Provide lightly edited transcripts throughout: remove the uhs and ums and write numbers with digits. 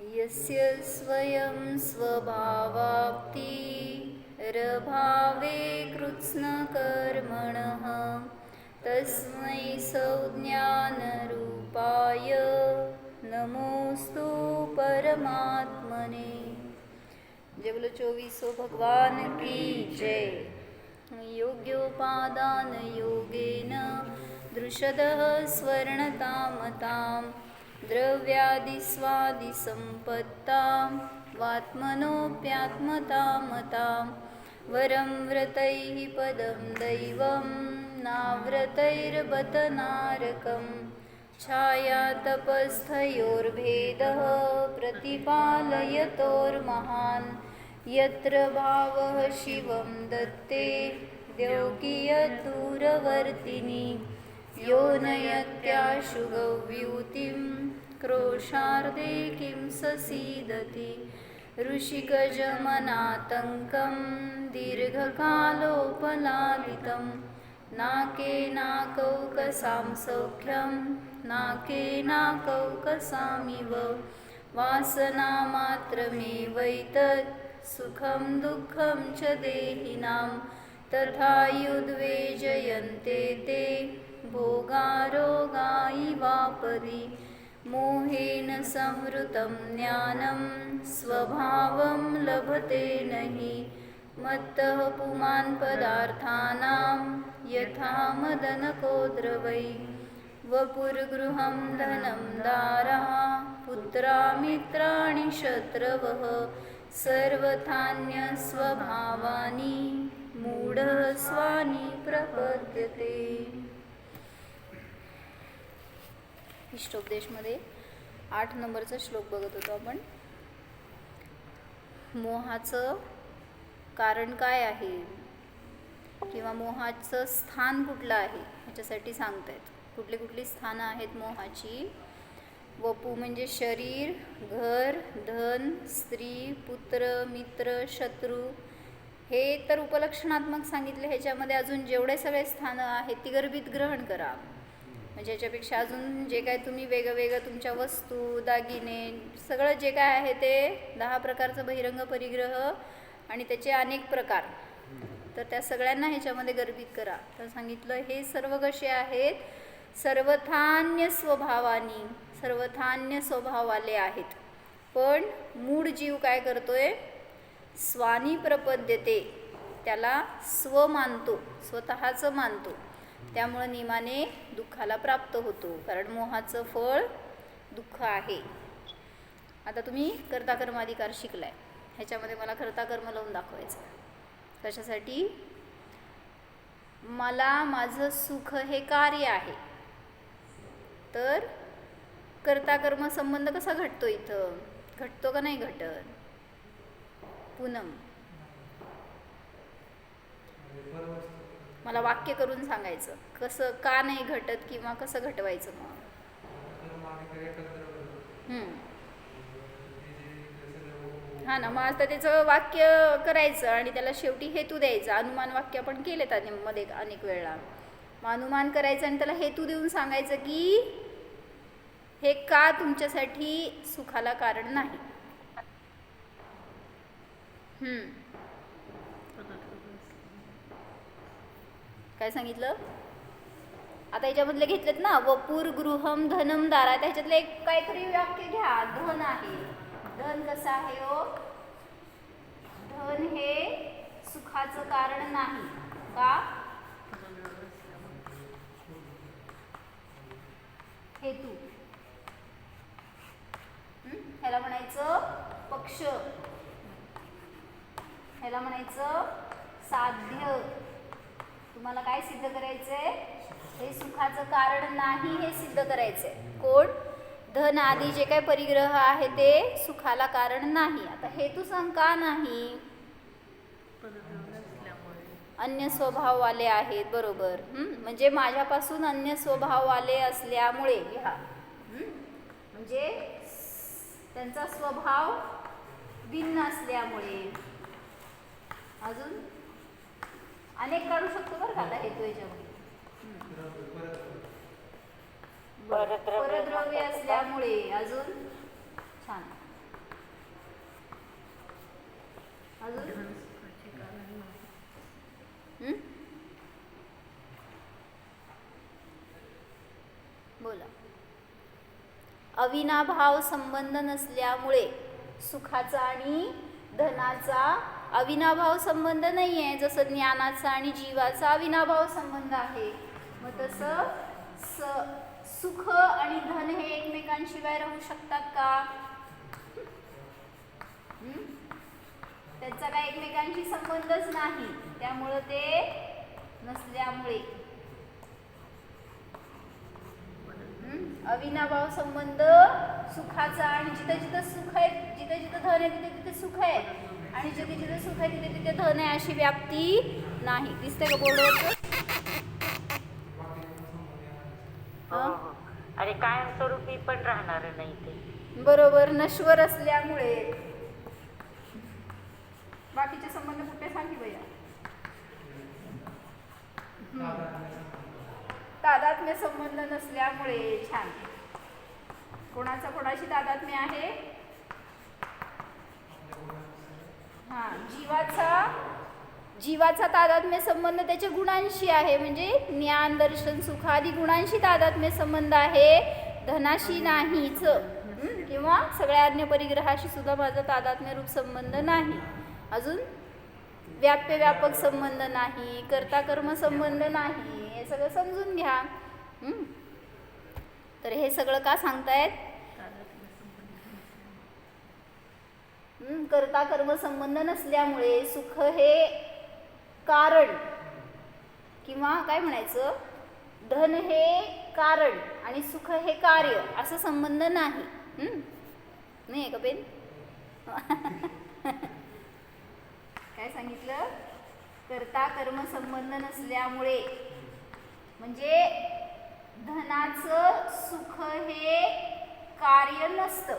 यस्य स्वयं स्वभावाप्तिरभावे कृत्स्नकर्मणः तस्मै संज्ञानरूपाय नमोस्तु परमात्मने। जय बोलो 24 भगवान की जय। योग्योपादान योगेन दृषदः स्वर्णतामतां द्रव्यादिस्वादिसम्पत्तां वात्मनोऽप्यात्मतामतां वरं व्रतैः पदं दैवं नाव्रतैर्बत नारकं छायातपस्थयोर्भेदः प्रतिपालयतोर्महान् यत्र भावः शिवं दत्ते द्यौकियदूरवर्तिनि यो नयत्याशु गव्यूतिं क्रोशार्दे किं ससीदति ऋषिकजमनातङ्कं दीर्घकालोपलालितं नाकेनाकौकसां सौख्यं नाकेनाकौकसामिव वासनामात्रमेवैतत् सुखं दुःखं च देहिनां तथा युद्वेजयन्ते ते भोगारोगा इवापरि मोहेन संवृतं ज्ञानं स्वभावं लभते नहि मत्तः पुमान् पदार्थानां यथा मदनको द्रवै वपुर्गृहं धनं दारः पुत्रा मित्राणि शत्रवः सर्वथान्यस्वभावानि मूढः स्वानि प्रपद्यते। इष्टोपदेशमध्ये 8 नंबरचा श्लोक बघत होतो आपण। मोहाचं कारण काय आहे किंवा मोहाचं स्थान कुठलं आहे ह्याच्यासाठी सांगतायत। कुठली कुठली स्थानं आहेत मोहाची। वपू म्हणजे शरीर, घर, धन, स्त्री, पुत्र, मित्र, शत्रू, हे तर उपलक्षणात्मक सांगितले। ह्याच्यामध्ये अजून जेवढे सगळे स्थानं आहेत ती गर्भित ग्रहण करा। म्हणजे ह्याच्यापेक्षा अजून जे काय तुम्ही वेगवेगळं तुमच्या वस्तू, दागिने, सगळं जे काय आहे ते 10 प्रकारचं बहिरंग परिग्रह आणि त्याचे अनेक प्रकार, तर त्या सगळ्यांना ह्याच्यामध्ये गर्भित करा। तर सांगितलं हे सर्व कसे आहेत, सर्वथान्य स्वभावानी, सर्वथान्य स्वभावाले आहेत। पण मूळ जीव काय करतोय, स्वानी प्रपद्यते, त्याला स्व मानतो, स्वतःचं मानतो, त्यामुळे नियमाने दुःखाला प्राप्त होतो, कारण मोहाचं फळ दुःख आहे। आता तुम्ही कर्ता कर्माधिकार शिकलाय, ह्याच्यामध्ये मला कर्ता कर्म लावून दाखवायचं। कशासाठी, मला माझं सुख हे कार्य आहे, तर कर्ता कर्म संबंध कसा घटतो, इथं घटतो का नाही घटत। पूनम, मला वाक्य करून सांगायचं कसं, का नाही घटत किंवा कसं घटवायचं। मग हां ना, मग आता त्याचं वाक्य करायचं आणि त्याला शेवटी हेतू द्यायचा। अनुमान वाक्य आपण केलेत मध्ये अनेक वेळा। मग अनुमान करायचं आणि त्याला हेतू देऊन सांगायचं की हे का तुमच्यासाठी सुखाला कारण नाही। काय सांगितलं आता याच्यामधले घेतलेत ना, वपुर गृहम धनम दारा, त्याच्यातलं एक काहीतरी वाक्य घ्या। धन आहे, धन कसं आहे हो, धन हे सुखाचं कारण नाही का, हेतू, ह्याला म्हणायचं पक्ष, ह्याला म्हणायचं साध्य। तुम्हाला काय सिद्ध करायचंय, हे सुखाचं कारण नाही हे सिद्ध करायचंय। कोण, धन आदी जे काय परिग्रह आहे ते सुखाला कारण नाही। आता हेतू सांग का नाही, अन्य स्वभाववाले आहेत, बरोबर। म्हणजे माझ्यापासून अन्य स्वभाववाले असल्यामुळे, म्हणजे त्यांचा स्वभाव भिन्न असल्यामुळे, अजून अनेक काढू शकतो बरं का आता हेतू याच्यामध्ये। परद्रव्य असल्यामुळे, अजून छान अजून हं? बोला. अविनाभाव संबंध नसल्यामुळे सुखाचा आणि धनाचा अविनाभाव संबंध नाही आहे. जसं ज्ञानाचा आणि जीवाचा अविनाभाव संबंध आहे, मग तसं सुख आणि धन हे एकमेकांशिवाय राहू शकतात का? त्यांचा काय एकमेकांशी संबंधच नाही, त्यामुळं ते नसल्यामुळे अविनाभाव संबंध सुखाचा आणि जिथे जिथे सुख आहे, जिथे जिथे धन आहे तिथे तिथे सुख आहे, आणि जिथे जिथे सुख आहे तिथे तिथे धन आहे, अशी व्याप्ती नाही. दिसते का बोर्डवरचं? आणि कायमस्वरूपी पण राहणार नाही ते. बरोबर, नश्वर असल्यामुळे. बाकीचे संबंध कुठे सांगी भैया? तादात्म्य संबंध नसल्यामुळे. छान. कोणाचा कोणाशी तादात्म्य आहे? हा, जीवाचा तादात्म्य संबंध त्याच्या गुणांशी आहे, म्हणजे ज्ञान दर्शन सुख आदी गुणांशी तादात्म्य संबंध आहे, धनाशी नाहीच. किंवा सगळ्या अन्य परिग्रहाशी सुद्धा माझा तादात्म्य रूप संबंध नाही. अजून व्याप्य व्यापक संबंध नाही, कर्ता कर्म संबंध नाही. हे सगळं समजून घ्या. तर हे सगळं का सांगतायत? कर्ता कर्म संबंध नसल्यामुळे सुख हे कारण, किंवा काय म्हणायचं, धन हे कारण आणि सुख हे कार्य, असं संबंध नाही. नाही का बेन? काय सांगितलं? कर्ता कर्म संबंध नसल्यामुळे म्हणजे धनाचं सुख हे कार्य नसतं.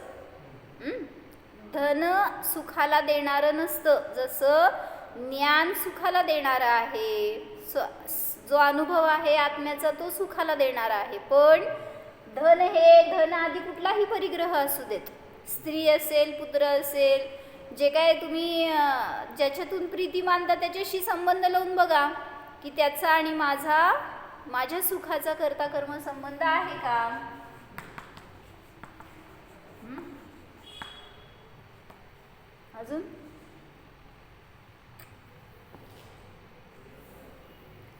धन सुखाला देणारं नसतं, जसं ज्ञान सुखाला देणारं आहे, जो अनुभव आहे आत्म्याचा तो सुखाला देणारा आहे. पण धन आधी कुठलाही परिग्रह असू देत, स्त्री असेल, पुत्र असेल, जे काय तुम्ही ज्याच्यातून प्रीती मानता त्याच्याशी संबंध लावून बघा की त्याचा आणि माझ्या सुखाचा कर्ता कर्म संबंध आहे का? अजून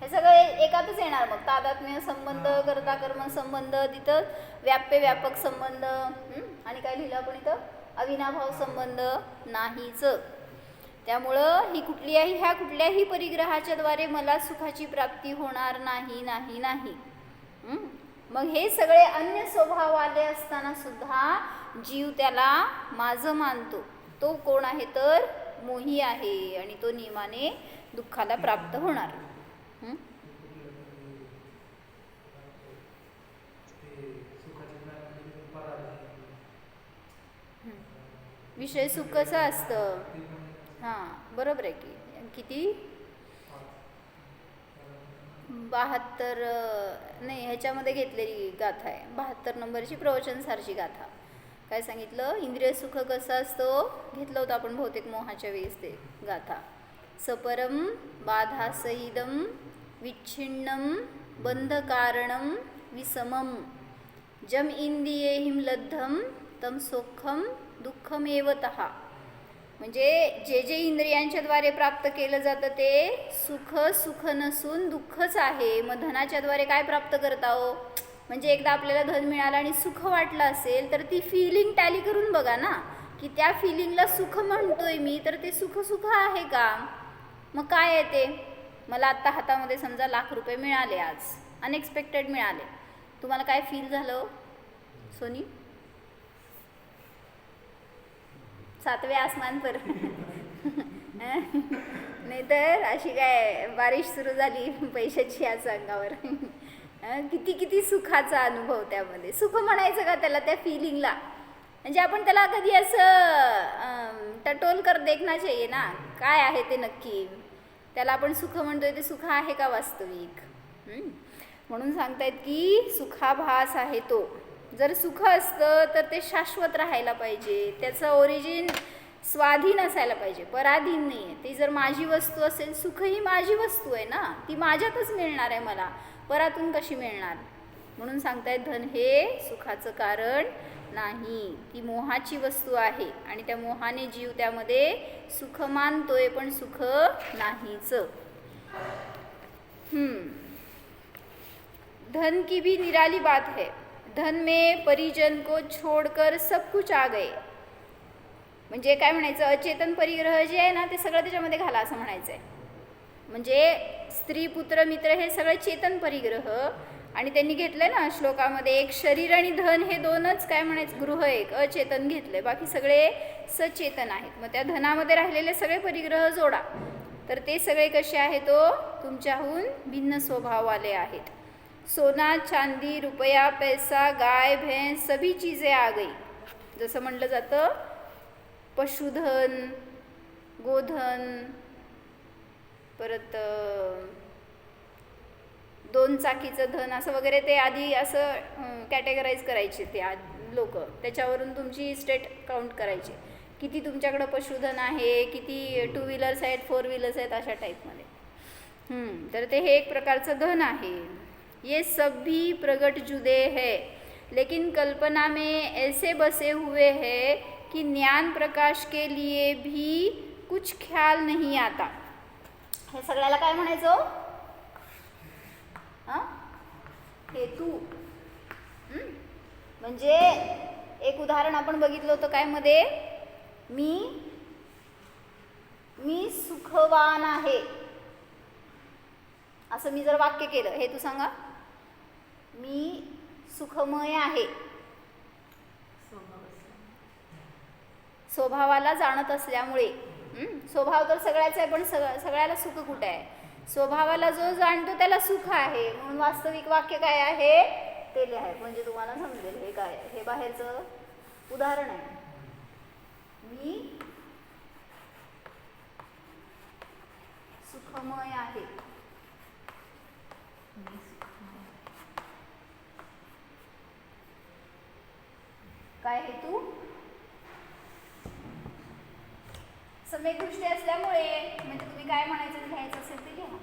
हे सगळं एकातच येणार. मग तादात्म्य संबंध, कर्ता कर्म संबंध, तिथं व्याप्य व्यापक संबंध, आणि काय लिहिलं आपण इथं? अविनाभाव संबंध नाहीच. त्यामुळं ह्या कुठल्याही परिग्रहाच्या द्वारे मला सुखाची प्राप्ती होणार नाही नाही नाही. मग हे सगळे अन्य स्वभाव आले असताना सुद्धा जीव त्याला माझं मानतो. तो कोण आहे तर मोही आहे, आणि तो नियमाने दुःखाला प्राप्त होणार. विषय सुख कसं असतं? हां, बरोबर आहे की. किती 72 नाही, ह्याच्यामध्ये घेतलेली गाथा आहे, 72 नंबरची प्रवचनसारची गाथा. काय सांगितलं? इंद्रिय सुख कसं असतं घेतलं होतं आपण बहुतेक मोहाच्या वेळेस ते गाथा. सपरम बाधासहिदम विच्छिन्नम बंधकारणम विसमम जम इंद्रियेहिम लब्धम तम सुखम दुःखमेवतः. म्हणजे जे जे इंद्रियांच्या द्वारे प्राप्त केलं जातं ते सुख नसून दुःखच आहे. मग धनाच्या द्वारे काय प्राप्त करता हो? म्हणजे एकदा आपल्याला धन मिळालं आणि सुख वाटलं असेल तर ती फिलिंग टॅली करून बघा ना, की त्या फिलिंगला सुख म्हणतोय मी, तर ते सुख आहे का? मग काय आहे ते? मला आत्ता हातामध्ये समजा ₹1,00,000 मिळाले, आज अनएक्सपेक्टेड मिळाले, तुम्हाला काय फील झालं सोनी? 7वें आसमान पर नाही तर अशी काय बारिश सुरू झाली पैशाची आज अंगावर. किती सुखाचा अनुभव त्यामध्ये. सुख म्हणायचं का त्याला, त्या फिलिंगला? म्हणजे आपण त्याला कधी असं टटोल कर देखना चाहिए ना, काय आहे ते नक्की. त्याला आपण सुख म्हणतोय, ते सुख आहे का वास्तविक? म्हणून सांगतायत की सुखाभास आहे तो. जर सुख असतं तर ते शाश्वत राहायला पाहिजे, त्याचं ओरिजिन स्वाधीन असायला पाहिजे, पराधीन नाही आहे. ती जर माझी वस्तू असेल, सुख ही माझी वस्तू आहे ना, ती माझ्यातच मिळणार आहे, मला परातून कशी मिळणार. म्हणून सांगतायत धन हे सुखाचं कारण नाही, ती मोहाची वस्तू आहे आणि त्या मोहाने जीव त्यामध्ये सुख मानतोय, पण सुख नाहीच. धन की भी निराली बात है, धन में परिजन को छोड़कर सब कुछ आ गए. म्हणजे काय म्हणायचं, अचेतन परिग्रह जे आहे ना ते सगळं त्याच्यामध्ये घाला असं म्हणायचं आहे. म्हणजे स्त्री पुत्र मित्र हे सगळे चेतन परिग्रह, आणि त्यांनी घेतलंय ना श्लोकामध्ये एक शरीर आणि धन हे दोनच काय म्हणायचं गृह एक अचेतन घेतलंय, बाकी सगळे सचेतन आहेत. मग त्या धनामध्ये राहिलेले सगळे परिग्रह जोडा, तर ते सगळे कसे आहेत, तो तुमच्याहून भिन्न स्वभाववाले आहेत. सोना चांदी रुपया पैसा गाय भैंस सभी चीज़ें आ गई. जसं म्हटलं जातं पशुधन गोधन, परत दोन चाकीचं धन असं वगैरे ते आधी असं कॅटेगराईज करायचे ते लोक, त्याच्यावरून तुमची स्टेट काउंट करायची, किती तुमच्याकडं पशुधन आहे, किती 2 व्हीलर्स आहेत 4 व्हीलर्स आहेत अशा टाईपमध्ये. तर ते हे एक प्रकारचं धन आहे. ये सब भी प्रगट जुदे है, लेकिन कल्पना में ऐसे बसे हुए है कि ज्ञान प्रकाश के लिए भी कुछ ख्याल नहीं आता. हे सगळ्याला काय म्हणायचं, हेतू. म्हणजे एक उदाहरण आपण बघितलं होतं काय मध्ये, मी सुखवान आहे असं मी जर वाक्य केलं, हेतू सांगा, मी सुखमय आहे. स्वभावाला जाणत असल्यामुळे, स्वभाव तर सगळ्याच आहे, पण सगळ्याला सुख कुठे आहे, स्वभावाला जो जाणतो त्याला सुख आहे. म्हणून वास्तविक वाक्य काय आहे ते लिहाय, म्हणजे तुम्हाला समजेल हे काय आहे. हे बाहेरचं उदाहरण आहे. मी सुखमय आहे. काय हेतू, सम्यक दृष्टी असल्यामुळे, म्हणजे तुम्ही काय म्हणायचं लिहायचं असेल ते लिहा.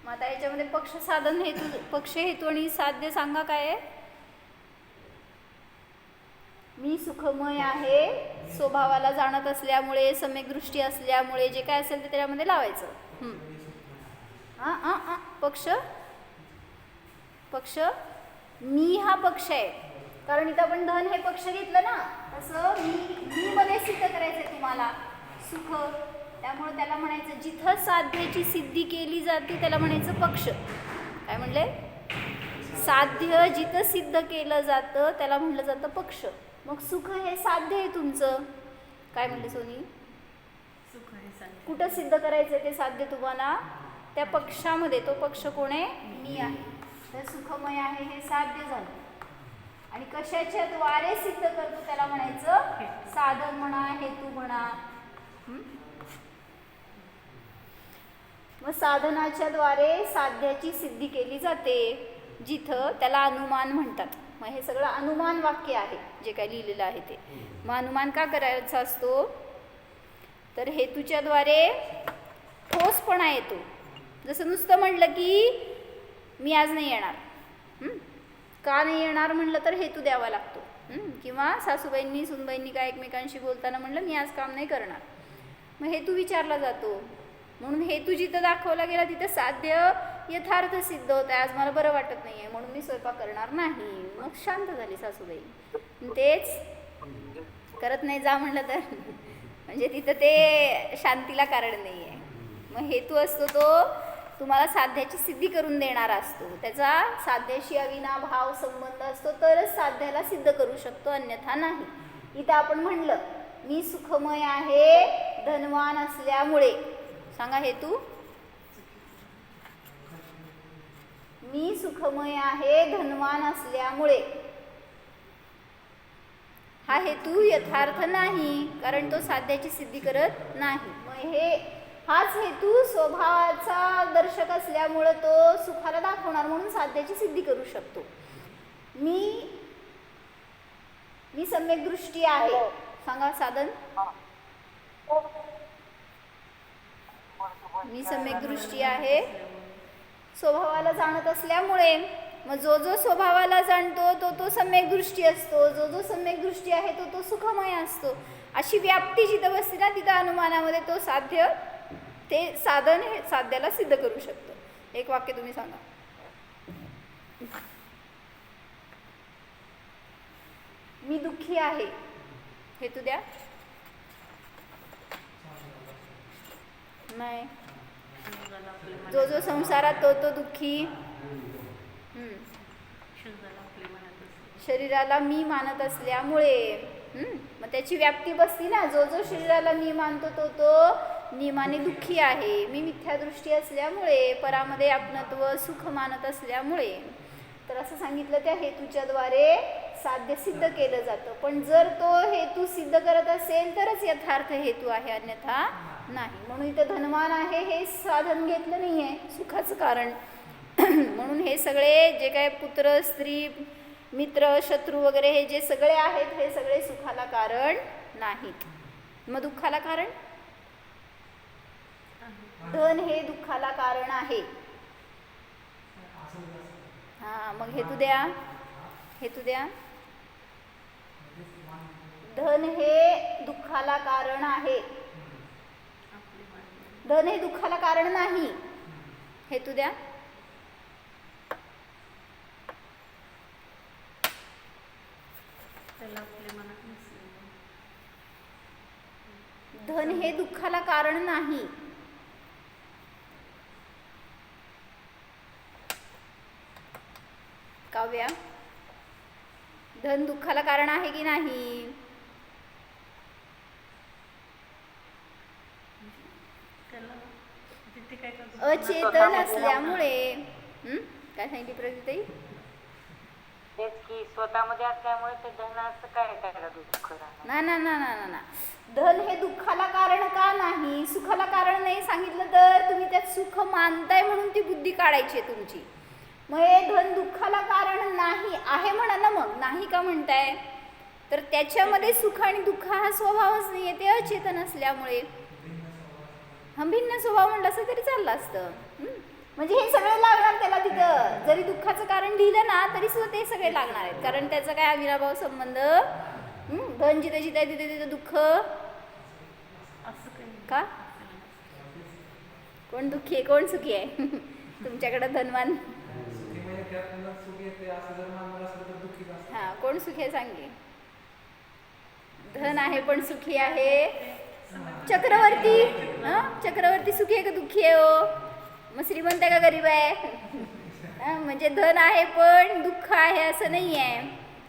मग आता याच्यामध्ये पक्ष साधन हेतू, पक्ष हेतू आणि साध्य सांगा काय आहे. मी सुखमय आहे, स्वभावाला जाणत असल्यामुळे, सम्यक दृष्टी असल्यामुळे, जे काय असेल ते त्याच्यामध्ये लावायचं. पक्ष, पक्ष मी हा पक्ष आहे, कारण इथं आपण धन हे पक्ष घेतलं ना, तसं मी मध्ये सिद्ध करायचंय तुम्हाला सुख. त्यामुळे त्याला म्हणायचं जिथं साध्याची सिद्धी केली जाते त्याला म्हणायचं पक्ष. काय म्हणले, साध्य जिथं सिद्ध केलं जातं त्याला म्हटलं जातं पक्ष. मग सुख हे साध्य आहे तुमचं. काय म्हणले सोनी, सुख हे साध्य कुठं सिद्ध करायचं ते साध्य तुम्हाला, त्या पक्षामध्ये. तो पक्ष कोण आहे, मी आहे. तर सुखमय आहे हे साध्य झालं, आणि कशाच्या द्वारे सिद्ध करतो त्याला म्हणायचं साधन म्हणा, हेतू म्हणा. मग साधनाच्या द्वारे साध्याची सिद्धी केली जाते, जिथं त्याला अनुमान म्हणतात. मग हे सगळं अनुमान वाक्य आहे जे काय लिहिलेलं आहे ते. मग अनुमान का करायचा असतो, तर हेतूच्या द्वारे ठोसपणा येतो. जसं नुसतं म्हटलं की मी आज नाही येणार, का नाही येणार म्हटलं तर हेतू द्यावा लागतो. किंवा सासूबाईंनी सुनबाईंनी काय एकमेकांशी बोलताना म्हटलं मी आज काम नाही करणार, मग हेतू विचारला जातो. म्हणून हेतू जिथं दाखवला गेला तिथं साध्य यथार्थ सिद्ध होत आहे. आज मला बरं वाटत नाही आहे म्हणून मी स्वयंपाक करणार नाही. मग शांत झाली सासूबाई. तेच करत नाही जा म्हटलं तर म्हणजे तिथं ते शांतीला कारण नाही आहे. मग हेतू असतो तो तुम्हाला साध्याची सिद्धी करून देणारा असतो. त्याचा साध्याशी अविनाभाव संबंध असतो तरच साध्याला सिद्ध करू शकतो, अन्यथा नाही. इथं आपण म्हणलं मी सुखमय आहे धनवान असल्यामुळे. सांगा हेतू, मी सुखमय आहे धनवान असल्यामुळे. हा हेतू यथार्थ नाही, कारण तो साध्याची सिद्धी करत नाही. मग हाच हेतू स्वभावाचा दर्शक असल्यामुळे तो सुखाला दाखवणार, म्हणून साध्याची सिद्धी करू शकतो. मी सम्यक सम्यक दृष्टी आहे. सांगा साधन. मी सम्यक दृष्टी आहे स्वभावाला जाणत असल्यामुळे. मग जो जो स्वभावाला जाणतो तो तो सम्यक दृष्टी असतो. जो जो सम्यक दृष्टी आहे तो तो सुखमय असतो. अशी व्याप्ती जिथं बसते ना तिथं अनुमानामध्ये तो साध्य ते साधन हे साध्याला सिद्ध करू शकतो. एक वाक्य तुम्ही सांगा. मी दुःखी आहे हेतू द्या. नाही. जो जो संसारात तो तो दुःखी. शरीराला मी मानत असल्यामुळे मग त्याची व्याप्ती बसती ना. जो जो शरीराला मी मानतो तो तो नियमाने दुःखी आहे. मी मिथ्यादृष्टी असल्यामुळे परामध्ये आपणत्व सुख मानत असल्यामुळे. तर असं सांगितलं त्या हेतूच्याद्वारे साध्य सिद्ध केलं जातं. पण जर तो हेतू सिद्ध करत असेल तरच यथार्थ हेतू आहे, अन्यथा नाही. म्हणून इथं धनवान आहे हे साधन घेतलं नाही आहे सुखाचं कारण. म्हणून हे सगळे जे काय पुत्र स्त्री मित्र शत्रू वगैरे हे जे सगळे आहेत हे सगळे सुखाला कारण नाहीत. मग दुःखाला कारण. धन हे दुःखाला कारण आहे. हा मग हेतू द्या. हेतू द्या. धन हे दुःखाला कारण आहे. धन हे दुःखाला कारण नाही. हेतू द्या. धन हे दुःखाला कारण नाही. काव्या, धन दुःखाला कारण आहे की नाही. अचेतन असल्यामुळे. काय सांगितली प्रगतीताई. तेच की स्वतःमध्ये असल्यामुळे ते धनाचं काय त्याला दुःख राहणार. ना ना ना ना ना. धन हे दुःखाला कारण का नाही, सुखाला कारण नाही सांगितलं तर तुम्ही त्यात सुख मानताय म्हणून ती बुद्धी काढायची आहे तुमची. मग हे धन दुःखाला कारण नाही आहे म्हणा ना. मग नाही का म्हणताय तर त्याच्यामध्ये सुख आणि दुःख हा स्वभावच नाही आहे. ते अचेतन असल्यामुळे. हा भिन्न स्वभाव म्हणलं असं तरी चाललं असतं. म्हणजे हे सगळे लागणार त्याला तिथं. जरी दुःखाचं कारण लिहिलं ना तरी सुद्धा ते सगळे लागणार आहेत. कारण त्याचा काय अविनाभाव संबंध. धन जिथे जिथे तिथे तिथे दुःख का. कोण दुःखी आहे कोण सुखी आहे. तुमच्याकडे धनवान. हा कोण सुखी आहे सांगे. धन आहे पण सुखी आहे. चक्रवर्ती. चक्रवर्ती सुखी आहे का दुःखी आहे हो. मग श्रीमंत आहे का गरीब आहे. म्हणजे धन आहे पण दुःख आहे असं नाही आहे.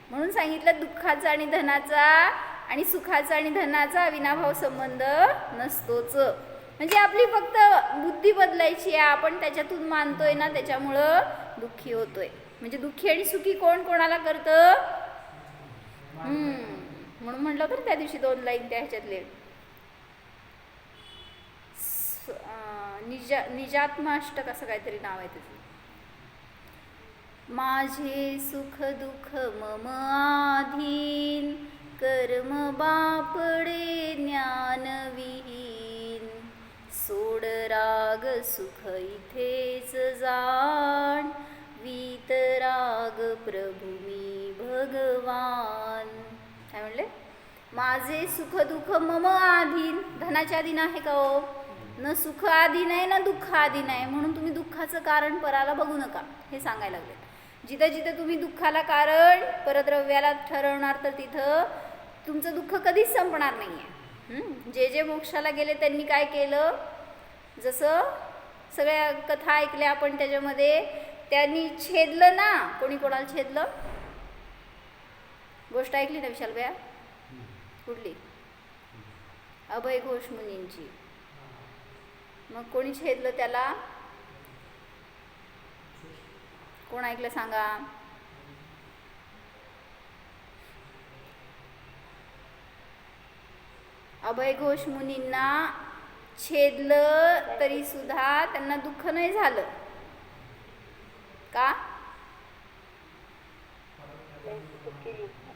म्हणून सांगितलं दुःखाचा आणि धनाचा आणि सुखाचा आणि धनाचा अविनाभाव संबंध नसतोच. म्हणजे आपली फक्त बुद्धी बदलायची आहे. आपण त्याच्यातून मानतोय ना त्याच्यामुळं दुःखी होतोय. म्हणजे दुःखी आणि सुखी कोण कोणाला करतं. म्हणून म्हटलं तर त्या दिवशी 2 लाईन त्या ह्याच्यातले. निजात्माष्टक असं काहीतरी नाव आहे त्याचं. माझे सुख दुःख मम आधीन कर्म बापडे ज्ञान विहीन सोड राग सुख इथेच जाण वीतराग प्रभू मी भगवान. काय म्हणले. माझे सुख दुःख मम आधीन. धनाच्या अधीन आहे का हो. न सुख आधीन आहे ना दुःख आधीन आहे. म्हणून तुम्ही दुःखाचं कारण पराला बघू नका हे सांगायला लागले. जिथं जिथं तुम्ही दुःखाला कारण परद्रव्याला ठरवणार तर तिथं तुमचं दुःख कधीच संपणार नाही आहे. जे जे मोक्षाला गेले त्यांनी काय केलं. जसं सगळ्या कथा ऐकल्या आपण त्याच्यामध्ये त्यांनी छेदलं ना. कोणी कोणाला छेदलं. गोष्ट ऐकली ना विशाल भैया. कुठली. अभय घोष मुनींची. मग कोणी छेदलं त्याला. कोण ऐकलं सांगा. अभय घोष मुनींना छेदलं तरी सुद्धा त्यांना दुःख नाही झालं का.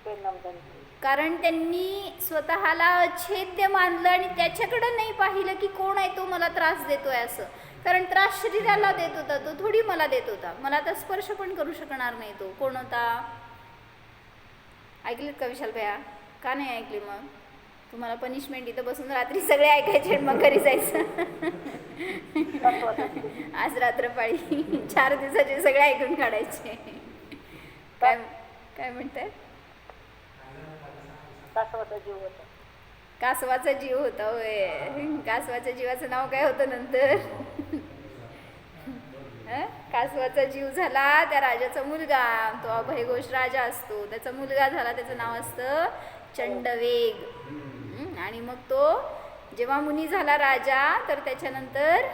ते नमदन. कारण त्यांनी स्वतःला अछेद्य मानलं आणि त्याच्याकडे नाही पाहिलं की कोण आहे तो मला त्रास देतोय असं. कारण त्रास शरीराला देत होता, तो थोडी मला देत होता. मला तर स्पर्श पण करू शकणार नाही. तो कोण होता? ऐकलेत का विशाल भैया? का नाही ऐकली मग? तुम्हाला पनिशमेंट इथं बसून रात्री सगळे ऐकायचे आणि मग घरी जायचं. आज रात्रपाळी 4 दिवसाचे सगळे ऐकून काढायचे. काय काय म्हणताय? कासवाचा जीव होता. कासवाचा जीव होता होय. कासवाच्या जीवाचं नाव काय होतं नंतर? कासवाचा जीव झाला त्या राजाचा मुलगा. तो अभयघोष राजा असतो, त्याचा मुलगा झाला, त्याचं नाव असतं चंडवेग. आणि मग तो जेव्हा मुनी झाला राजा, तर त्याच्यानंतर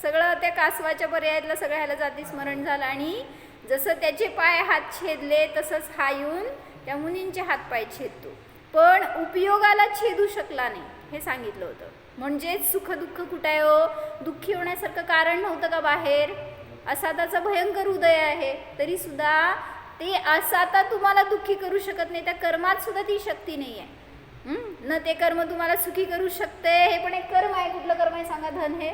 सगळं त्या कासवाच्या पर्यायातलं सगळं ह्याला जाती स्मरण झालं. आणि जसं त्याचे पाय हात छेदले तसंच हा येऊन त्या मुनींचे हात पाय छेदतो, पण उपयोगाला छेदू शकला नाही हे सांगितलं होतं. म्हणजेच सुख दुःख कुठं आहे हो? दुःखी होण्यासारखं कारण नव्हतं का बाहेर? असाताचं भयंकर हृदय आहे, तरी सुद्धा ते असाता तुम्हाला दुःखी करू शकत नाही. त्या कर्मात सुद्धा ती शक्ती नाही आहे. न ते कर्म तुम्हाला सुखी करू शकते. हे पण एक कर्म आहे. कुठलं कर्म आहे सांगा? धन हे?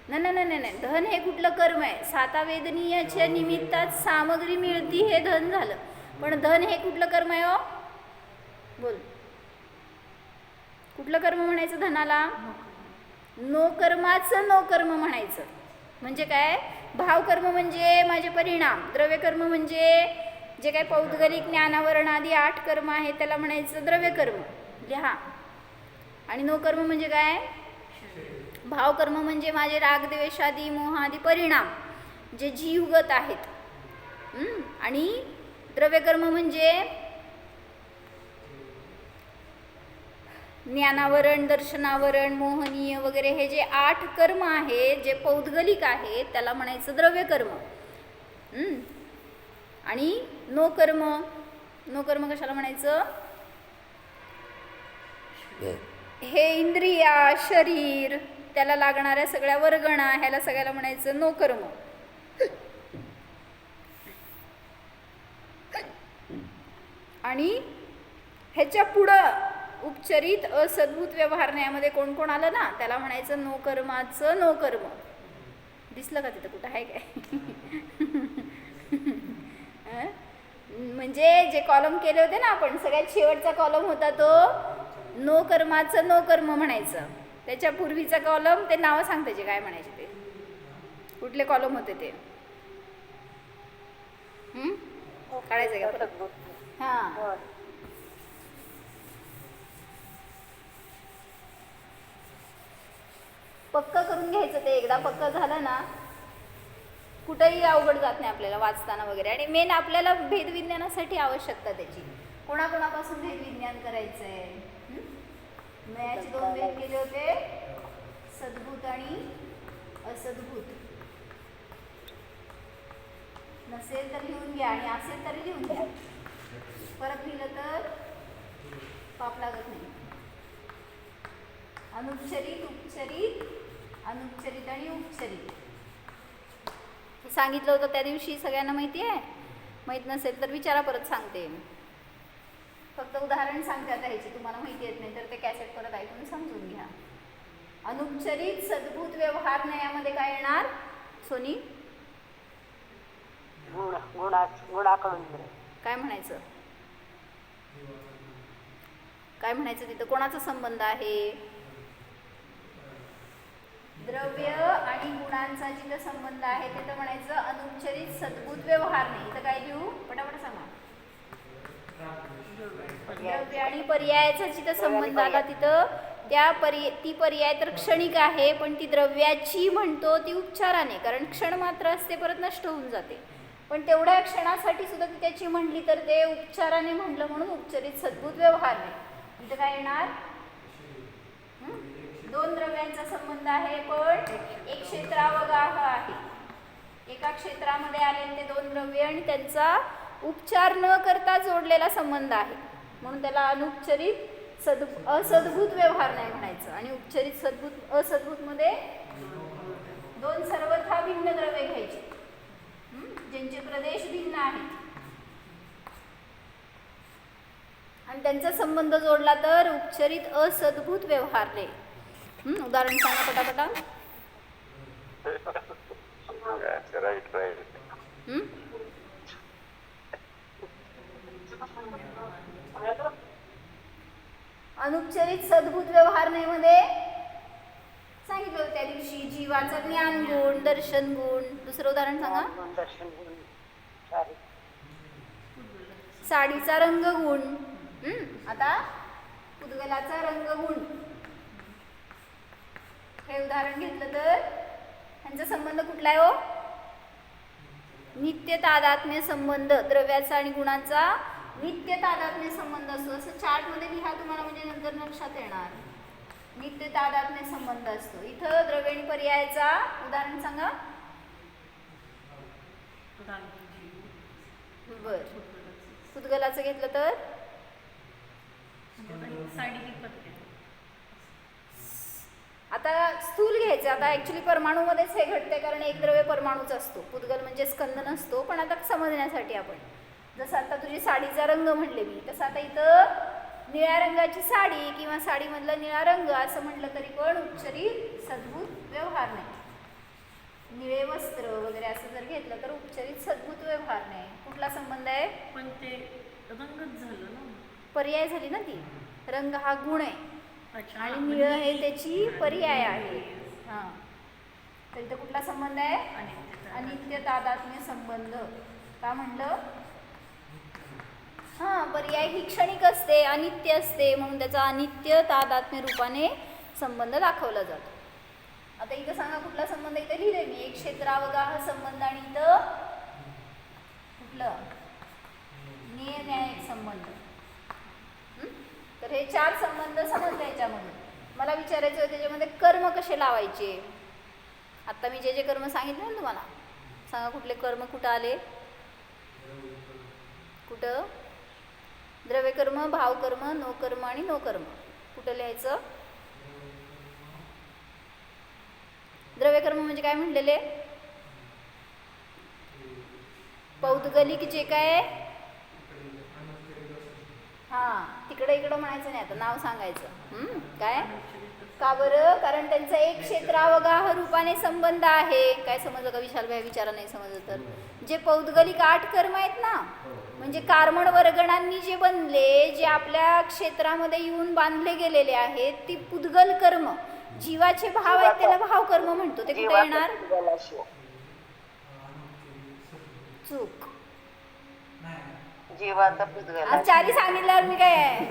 नाही, धन हे कुठलं कर्म आहे? सातावेदनीयाच्या निमित्तात सामग्री मिळती हे धन झालं. पण धन हे कुठलं कर्म आहे हो? बोल, कुठलं कर्म म्हणायचं धनाला? नो कर्माचं नो कर्म म्हणायचं. म्हणजे काय? भावकर्म म्हणजे माझे परिणाम, द्रव्यकर्म म्हणजे जे काही पौद्गलिक ज्ञानावरण आदी 8 कर्म आहे त्याला म्हणायचं द्रव्यकर्म. लिहा. आणि नो कर्म म्हणजे काय? भावकर्म म्हणजे माझे रागद्वेषादी मोहादी परिणाम जे जीवगत आहेत. आणि द्रव्यकर्म म्हणजे ज्ञानावरण, दर्शनावरण, मोहनीय वगैरे हे जे 8 कर्म आहेत जे पौद्गलिक आहेत त्याला म्हणायचं द्रव्यकर्म. आणि नो कर्म, नो कर्म कशाला म्हणायचं? हे इंद्रिया, शरीर, त्याला लागणाऱ्या सगळ्या वर्गणा, ह्याला सगळ्याला म्हणायचं नो कर्म. आणि ह्याच्या पुढं उपचरित असद्भूत व्यवहार यामध्ये कोण कोण आलं ना, त्याला म्हणायचं नो कर्माचं नो कर्म. दिसलं का तिथं कुठं आहे काय? म्हणजे जे कॉलम केले होते ना आपण, सगळ्यात शेवटचा कॉलम होता तो नो कर्माचं नो कर्म म्हणायचं. त्याच्या पूर्वीचा कॉलम ते नावं सांग त्याचे काय म्हणायचे ते, कुठले कॉलम होते ते काढायचं का परत? हां, पक्का करून घ्यायचं ते. एकदा पक्का झालं ना कुठंही अवघड जात नाही आपल्याला वाचताना वगैरे. आणि मेन आपल्याला भेदविज्ञानासाठी आवश्यकता त्याची. कोणाकोणापासून भेदविज्ञान करायचं आहे? मयाचे 2 भेद केले होते, सद्भूत आणि असद्भूत. नसेल तर लिहून घ्या आणि असेल तरी लिहून घ्या. परत लिहिलं तर पाप लागत नाही. अनुपचरित, उपचरित, अनुपचरित आणि उपचरित हे सांगितलं होतं त्या दिवशी. सगळ्यांना माहिती आहे? माहीत नसेल तर विचारा, परत सांगते. फक्त उदाहरण सांगते आता ह्याची, तुम्हाला माहिती येत नाही तर ते कॅसेट परत ऐकून समजून घ्या. अनुपचरित सद्भूत व्यवहार यामध्ये काय येणार सोनी? गुणाकडून काय म्हणायचं? काय म्हणायचं तिथं? कोणाचा संबंध आहे? द्रव्य आणि गुणांचा जिथं संबंध आहे तिथं म्हणायचं अनुपचरित सद्भूत व्यवहार नाही. इथं काय लिहू? पटापट सांगा. द्रव्य आणि पर्यायाचा जिथं संबंध आला तिथं ती पर्याय तर क्षणिक आहे, पण ती द्रव्याची म्हणतो ती उपचाराने, कारण क्षण मात्र असते, परत नष्ट होऊन जाते. पण तेवढ्या क्षणासाठी सुद्धा ती त्याची म्हणली तर ते उपचाराने म्हणलं म्हणून उपचरित सद्भूत व्यवहार नाही. इथं काय येणार? 2 द्रव्यांचा संबंध आहे, पण एक क्षेत्रावगाह आहे. एका क्षेत्रामध्ये आलेले ते 2 द्रव्य आणि त्यांचा उपचार न करता जोडलेला संबंध आहे, म्हणून त्याला अनुपचरित असद्भूत व्यवहार नाही म्हणायचं. आणि उपचरित सद्भूत असद्भूत मध्ये 2 सर्वथा भिन्न द्रव्ये घ्यायची, ज्यांचे प्रदेश भिन्न आहेत. आणि त्यांचा संबंध जोडला तर उपचरित असद्भूत व्यवहारणे. उदाहरण सांगा पटापटा. Right right. हम्म? अनुपचरित सद्भूत व्यवहारणे सांगितलं होतं त्या दिवशी जीवाचा ज्ञान गुण, दर्शन गुण. दुसरं उदाहरण सांगा. दर्शन गुण, सारी. साडीचा रंग गुण. आता पुद्गलाचा रंग गुण हे उदाहरण घेतलं तर ह्यांचा संबंध कुठला आहे हो? नित्य तादात्म्य संबंध. द्रव्याचा आणि गुणांचा नित्य तादात्म्य संबंध असतो. असं चार्टमध्ये लिहा तुम्हाला, म्हणजे नंतर लक्षात येणार. नित्य तादात्म्य संबंध असतो. इथं द्रव्य आणि पर्यायाचा उदाहरण सांगा. बर, पुद्गलाचं घेतलं तर साडी ही पत्ते. आता स्थूल घ्यायचं. आता ऍक्च्युली परमाणूमध्येच हे घडते, कारण एक द्रव्य परमाणूच असतो. पुद्गल म्हणजे स्कंद नसतो. पण आता समजण्यासाठी आपण, जसं आता तुझी साडीचा रंग म्हणले मी, तसं आता इथं निळ्या रंगाची साडी किंवा साडीमधला निळा रंग असं म्हटलं तरी पण उपचरित सद्भूत व्यवहार नाही. निळे वस्त्र वगैरे असं जर घेतलं तर उपचरित सद्भूत व्यवहार नाही. कुठला संबंध आहे? पण ते रंगच झालं ना. पर्याय झाली ना ती. रंग हा गुण आहे अच्छा. आणि निळं हे त्याची पर्याय आहे. हां, तर इथं कुठला संबंध आहे? अनित्य तादात्म्य संबंध. का म्हणलं? हां, पर्याय ही क्षणिक असते, अनित्य असते, म्हणून त्याचा अनित्य तादात्म्य रूपाने संबंध दाखवला जातो. आता इथं सांगा कुठला संबंध? इथं लिहिले मी एक क्षेत्रावगाह संबंध आणि इथं कुठलं? नियन्यायिक संबंध. तर हे 4 संबंध समजले याच्यामधून. मला विचारायचं होतं त्याच्यामध्ये कर्म कसे लावायचे. आता मी जे जे कर्म सांगितले ना तुम्हाला, सांगा कुठले कर्म कुठं आले? कुठं? द्रव्यकर्म, भावकर्म, नोकर्म आणि नोकर्म. कुठं लिहायचं? द्रव्यकर्म म्हणजे काय म्हणलेले? पौद्गलिक जे काय, हां, तिकडे इकडं म्हणायचं नाही, आता नाव सांगायचं. काय? का बरं? कारण त्यांचा एक क्षेत्रावगाह रूपाने संबंध आहे. काय समजलं का विशाल भाई? विचारा नाही समजलं तर. जे पौद्गलिक 8 कर्म आहेत ना, म्हणजे कार्मण वर्गणांनी जे बनले, जे आपल्या क्षेत्रामध्ये येऊन बांधले गेलेले आहेत, ती पुद्गल कर्म, जीवाचे भाव आहेत, त्याला भावकर्म म्हणतो. ते कुठे येणार? चूक. जीवाचा पुद्गल. चारी सांगितल्यावर मी काय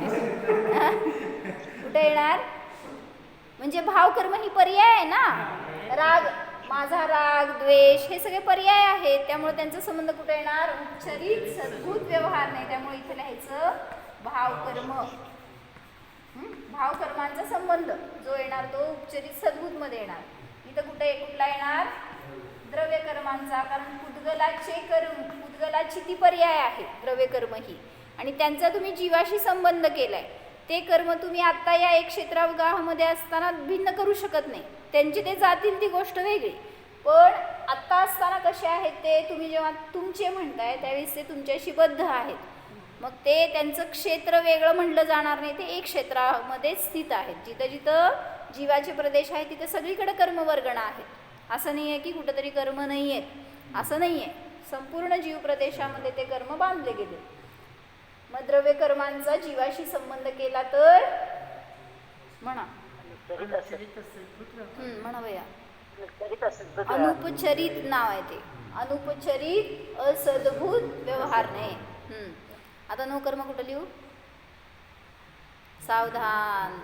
कुठे येणार? म्हणजे भावकर्म ही पर्याय आहे ना. राग, माझा राग, द्वेष हे सगळे पर्याय आहेत. त्यामुळे त्यांचा संबंध कुठे येणार? उपचरित सद्भूत व्यवहार नाही. त्यामुळे इथे लिहायचं भावकर्म. भावकर्मांचा संबंध जो येणार तो उपचरित सद्भूत मध्ये येणार. इथं कुठला येणार? द्रव्यकर्मांचा. कारण पुद्गलाचे कर्म, पुद्गलाची ती पर्याय आहे द्रव्यकर्म ही, आणि त्यांचा तुम्ही जीवाशी संबंध केलाय. ते कर्म तुम्ही आत्ता या एक क्षेत्रावगाहामध्ये असताना भिन्न करू शकत नाही. त्यांची ते जातील ती गोष्ट वेगळी, पण आत्ता असताना कसे आहेत ते तुम्ही जेव्हा तुमचे म्हणताय त्यावेळेस ते तुमच्याशी बद्ध आहेत. मग ते त्यांचं क्षेत्र वेगळं म्हटलं जाणार नाही. ते एक क्षेत्रामध्ये स्थित आहेत. जिथं जिथं जीवाचे प्रदेश आहेत तिथं सगळीकडे कर्मवर्गणा आहेत. असं नाही आहे की कुठंतरी कर्म नाही आहेत, असं नाही आहे. संपूर्ण जीव प्रदेशामध्ये ते कर्म बांधले गेले. मग द्रव्य कर्मांचा जीवाशी संबंध केला तर म्हणा. म्हणा भैया. अनुपचरित नाव आहे ते. अनुपचरित असद्भूत व्यवहार नाही. आता नो कर्म कुठं लिहू? सावधान,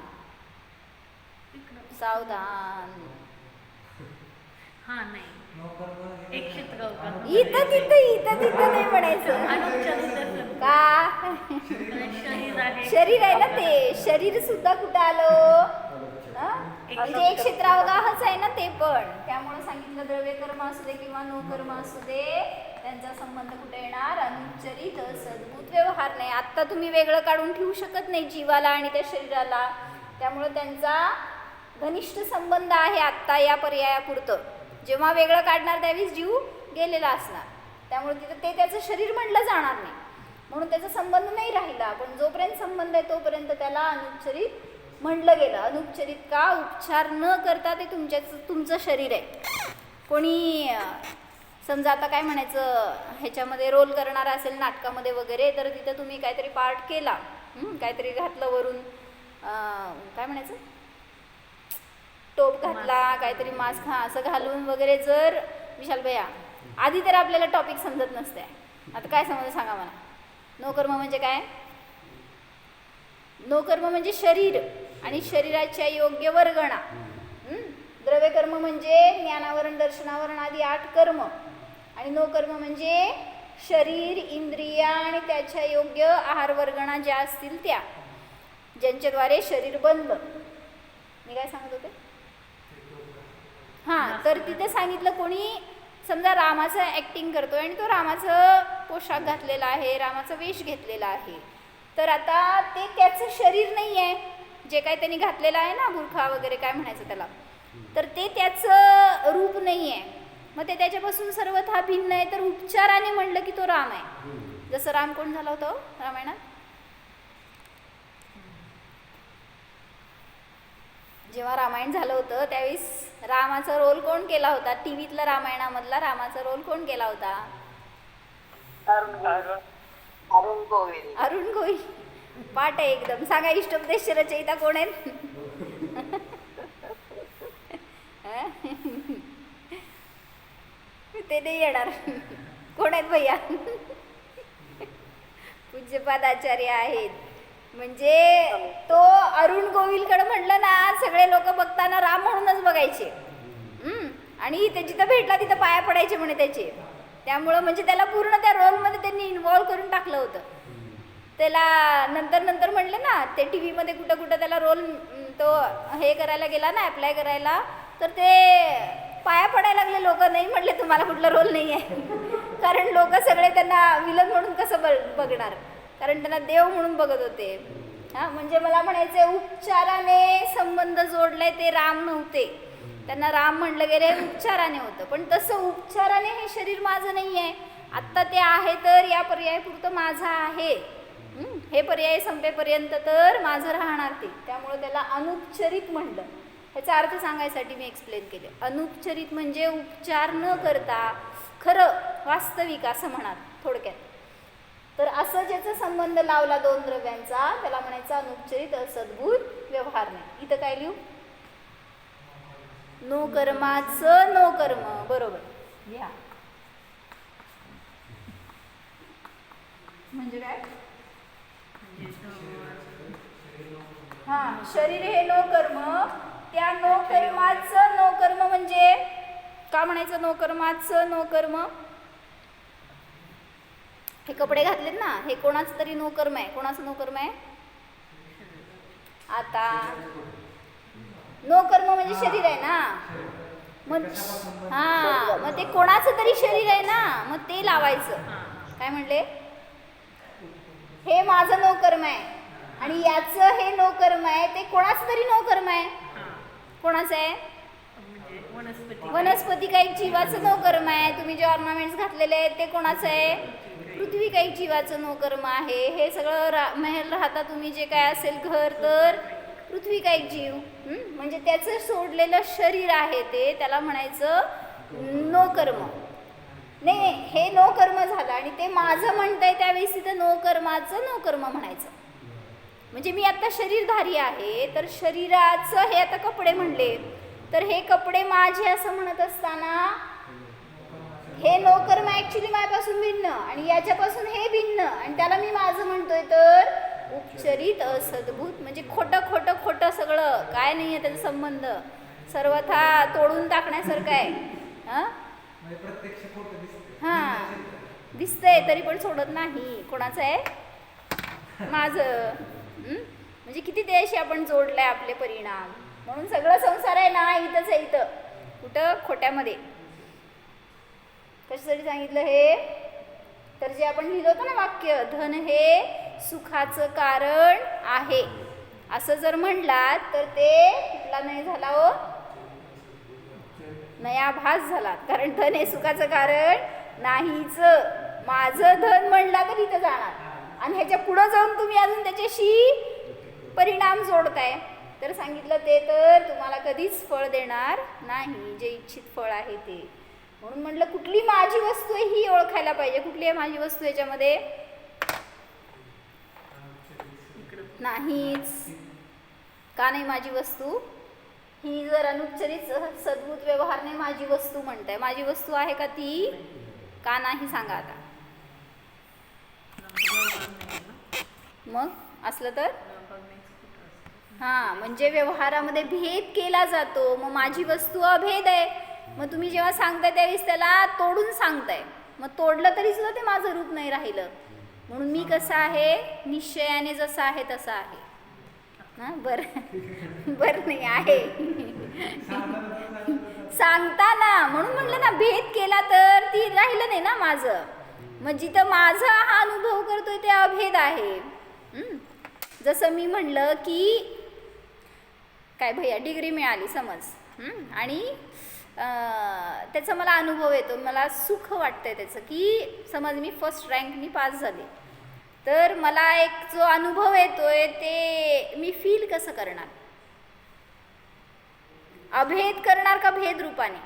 सावधान. हा नाही, एक क्षेत्र इथं तिथं नाही म्हणायचं. का? शरीर आहे. शरीर आहे ना ते. शरीर सुद्धा कुठं आलो? म्हणजे एक क्षेत्रावगाहच आहे ना ते पण. त्यामुळे सांगितलं द्रव्य कर्म असू दे किंवा नो कर्म असू दे, त्यांचा संबंध कुठे येणार? अनुपचरित सद्भूत व्यवहार नाही. आत्ता तुम्ही वेगळं काढून ठेवू शकत नाही जीवाला आणि त्या शरीराला. त्यामुळे त्यांचा घनिष्ठ संबंध आहे आत्ता या पर्यायापुरतं. जेव्हा वेगळं काढणार त्यावेळेस जीव गेलेला असणार. त्यामुळे तिथं ते त्याचं शरीर म्हणलं जाणार नाही. म्हणून त्याचा संबंध नाही राहिला. पण जोपर्यंत संबंध आहे तोपर्यंत त्याला अनुपचरित म्हटलं गेलं. अनुपचरित का? उपचार न करता ते तुमचं शरीर आहे. कोणी समजा आता काय म्हणायचं, ह्याच्यामध्ये रोल करणारा असेल नाटकामध्ये वगैरे, तर तिथं तुम्ही काहीतरी पार्ट केला, काहीतरी घातलं वरून, काय म्हणायचं, टोप घातला, काहीतरी मास्क असं घालून वगैरे, जर विशाल भैया आधी तर आपल्याला टॉपिक समजत नसते. आता काय समजलं सांगा मला. नोकर्म म्हणजे काय? नोकर्म म्हणजे शरीर आणि शरीराच्या योग्य वर्गणा. द्रव्यकर्म म्हणजे ज्ञानावरण, दर्शनावरण आदी 8 कर्म. आणि नोकर्म म्हणजे शरीर, इंद्रिया आणि त्याच्या योग्य आहार वर्गणा ज्या असतील त्या, ज्यांच्याद्वारे शरीर बनलं. मी काय सांगत होते? हां, तर तिथे सांगितलं कोणी समजा रामाचं ॲक्टिंग करतोय आणि तो रामाचं पोशाख घातलेला आहे, रामाचा वेश घेतलेला आहे, तर आता ते त्याचं शरीर नाही आहे, जे काय त्यांनी घातलेलं आहे ना, बुरखा वगैरे काय म्हणायचं त्याला, तर ते त्याचं रूप नाही आहे. मग ते त्याच्यापासून सर्वथा भिन्न आहे. तर उपचाराने म्हणलं की तो राम आहे. जसं राम कोण झाला होता रामायणात? जेव्हा रामायण झालं होतं त्यावेळेस रामाचा रोल कोण केला होता? टी व्हीतला रामायणामधला रामाचा रोल कोण केला होता? अरुण गोविल. अरुण गोविल. पाठ आहे एकदम. सांगा इष्टोपदेश रचयिता कोण आहेत? ते नाही येणार. कोण आहेत भैया? पूज्यपाद आचार्य आहेत. म्हणजे तो अरुण गोविलकडे म्हटलं ना, सगळे लोक बघताना राम म्हणूनच बघायचे. आणि ते जिथं भेटला तिथं पाया पडायचे म्हणे त्याचे. त्यामुळं म्हणजे त्याला पूर्ण त्या रोलमध्ये त्यांनी इन्व्हॉल्व करून टाकलं होतं. त्याला नंतर म्हणले ना, ते टी व्हीमध्ये कुठं त्याला रोल तो हे करायला गेला ना, अप्लाय करायला, तर ते पाया पडायला लागले लोक. नाही म्हटले तुम्हाला कुठला रोल नाही आहे. कारण लोक सगळे त्यांना विलन म्हणून कसं बघणार, कारण त्यांना देव म्हणून बघत होते. हां, म्हणजे मला म्हणायचं उपचाराने संबंध जोडले ते राम नव्हते. त्यांना राम म्हणलं गेले उपचाराने होतं. पण तसं उपचाराने हे शरीर माझं नाही आहे. आत्ता ते आहे तर या पर्यायापुरतं माझं आहे. हे पर्याय संपेपर्यंत तर माझं राहणार ते. त्यामुळं त्याला अनुपचरित म्हणलं. ह्याचा अर्थ सांगायसाठी मी एक्सप्लेन केले. अनुपचरित म्हणजे उपचार न करता खरं वास्तविक असं म्हणा थोडक्यात. तर असं ज्याचा संबंध लावला 2 द्रव्यांचा त्याला म्हणायचं अनुपचरित असद्भूत व्यवहार नाही. इथं काय लिहू? नो कर्माचं नो कर्म. बरोबर घ्या. म्हणजे काय? हां, शरीर हे नो कर्म. त्या नो कर्माचं नो कर्म म्हणजे का म्हणायचं? नो कर्माचं नो कर्म. हे कपडे घातलेत ना, हे कोणाचं तरी नो कर्म आहे. कोणाचं नो कर्म आहे? आता नो कर्म म्हणजे शरीर आहे ना. मग हां, मग ते कोणाचं तरी शरीर आहे ना, मग ते लावायचं. काय म्हणले? हे माझं नो कर्म आहे आणि याचं हे नो कर्म आहे. ते कोणाचं तरी नो कर्म आहे. कोणाचं आहे? वनस्पती काही जीवाचं नो कर्म आहे. तुम्ही जे ऑर्नामेंट्स घातलेले आहेत ते कोणाचं आहे? पृथ्वी काही जीवाचं नो कर्म आहे. हे सगळं महल राहता तुम्ही जे काय असेल घर, तर पृथ्वी काही जीव. म्हणजे त्याचं सोडलेलं शरीर आहे ते, त्याला म्हणायचं नो कर्म. नाही, हे नो कर्म झालं आणि ते माझं म्हणतंय त्यावेळेस तिथं नो कर्माचं नो कर्म म्हणायचं. म्हणजे मी आता शरीरधारी आहे, तर शरीराचं हे आता कपडे म्हणले, तर हे कपडे माझे असं म्हणत असताना हे नो कर्म ॲक्च्युली माझ्यापासून भिन्न आणि याच्यापासून हे भिन्न आणि त्याला मी माझं म्हणतोय. तर उपचरित असद्भूत म्हणजे खोटं सगळं. काय नाही आहे त्याचा संबंध, सर्वथा तोडून टाकण्यासारखं आहे. हां, दिसतंय तरी पण सोडत नाही. कोणाचं आहे? माझं. म्हणजे किती देश आपण जोडलाय आपले परिणाम. म्हणून सगळं संसार आहे ना इथंच आहे. इथं कुठं? खोट्यामध्ये. कशासाठी सांगितलं हे? तर जे आपण लिहिलं होतं ना वाक्य, धन हे सुखाचं कारण आहे, असं जर म्हणलात तर ते कुठला नाही झाला हो? नयाभास झाला. कारण धन हे सुखाचं कारण नाहीच. माझं धन म्हणला तर इथं जाणार. आणि ह्याच्या पुढं जाऊन तुम्ही अजून त्याच्याशी परिणाम जोडताय, तर सांगितलं ते तर तुम्हाला कधीच फळ देणार नाही, जे इच्छित फळ आहे ते. म्हणून म्हटलं कुठली माझी वस्तू आहे ही ओळखायला पाहिजे. कुठली आहे माझी वस्तू याच्यामध्ये? नाहीच. का नाही माझी वस्तू? ही जर अनुच्चरित सद्भूत व्यवहारने माझी वस्तू म्हणताय, माझी वस्तू आहे का ती? का नाही सांगा आता. मग असलं तर हां, म्हणजे व्यवहारामध्ये भेद केला जातो. मग माझी वस्तू अभेद आहे. मग तुम्ही जेव्हा सांगताय त्यावेळेस त्याला तोडून सांगताय, मग तोडलं तरी सुद्धा ते माझं रूप नाही राहिलं. म्हणून मी कसं आहे? निश्चयाने जसं आहे तसं आहे. हां, बरं बरं नाही आहे सांगताना. म्हणून म्हटलं ना, भेद केला तर ती राहिलं नाही ना माझं. मग जिथं माझा हा अनुभव करतोय ते अभेद आहे. जसं मी म्हणलं की काय भैया डिग्री मिळाली समज, आणि त्याचा मला अनुभव येतो, मला सुख वाटतंय त्याचं, की समज मी फर्स्ट रँकनी पास झाले, तर मला एक जो अनुभव येतोय ते मी फील कसं करणार? अभेद करणार का भेद रूपाने?